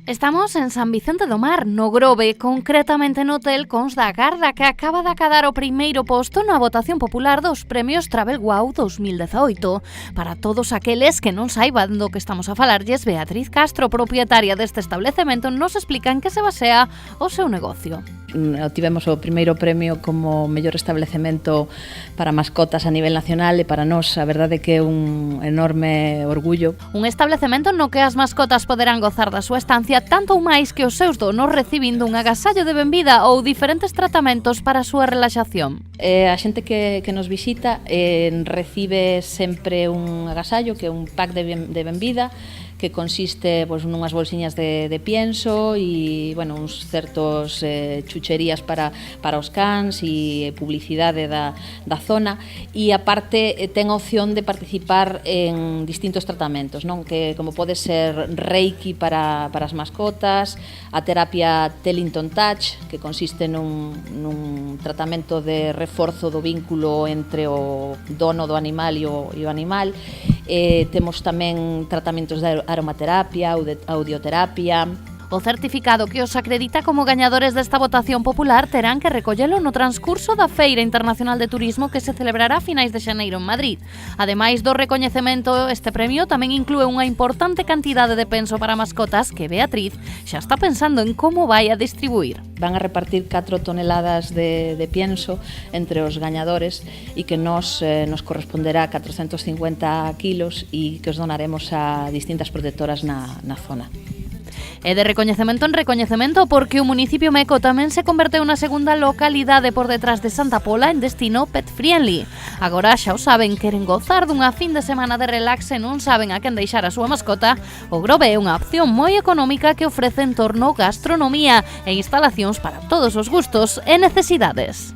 Estamos en San Vicente do Mar, no Grove, concretamente no Hotel Cons da Garda, que acaba de acadar o primeiro posto na votación popular dos premios Travel Wow 2018. Para todos aqueles que non saiban do que estamos a falarlles, Beatriz Castro, propietaria deste establecemento, nos explica en que se basea o seu negocio. Tivemos o primeiro premio como mellor establecemento para mascotas a nivel nacional e para nós a verdade que é un enorme orgullo. Un establecemento no que as mascotas poderán gozar da súa estancia tanto ou máis que os seus donos recibindo un agasallo de benvida ou diferentes tratamentos para a súa relaxación. A xente que nos visita recibe sempre un agasallo que é un pack de benvida que consiste nunhas bolsiñas de pienso e uns certos chucherías para os cans e publicidade da zona, e aparte ten a opción de participar en distintos tratamentos, non? Que como pode ser Reiki para as mascotas, a terapia Tellington Touch, que consiste nun tratamento de reforzo do vínculo entre o dono do animal e o animal. Temos tamén tratamentos de aromaterapia, audioterapia. O certificado que os acredita como gañadores desta votación popular terán que recollelo no transcurso da Feira Internacional de Turismo que se celebrará a finais de xaneiro en Madrid. Ademais do recoñecemento, este premio tamén inclúe unha importante cantidade de penso para mascotas que Beatriz xa está pensando en como vai a distribuir. Van a repartir 4 toneladas de pienso entre os gañadores e que nos corresponderá 450 kilos e que os donaremos a distintas protectoras na zona. E de recoñecemento en recoñecemento porque o municipio Meco tamén se converteu na segunda localidade por detrás de Santa Pola en destino pet friendly. Agora xa o saben, queren gozar dunha fin de semana de relax e non saben a quen deixar a súa mascota. O Grove é unha opción moi económica que ofrece en torno gastronomía e instalacións para todos os gustos e necesidades.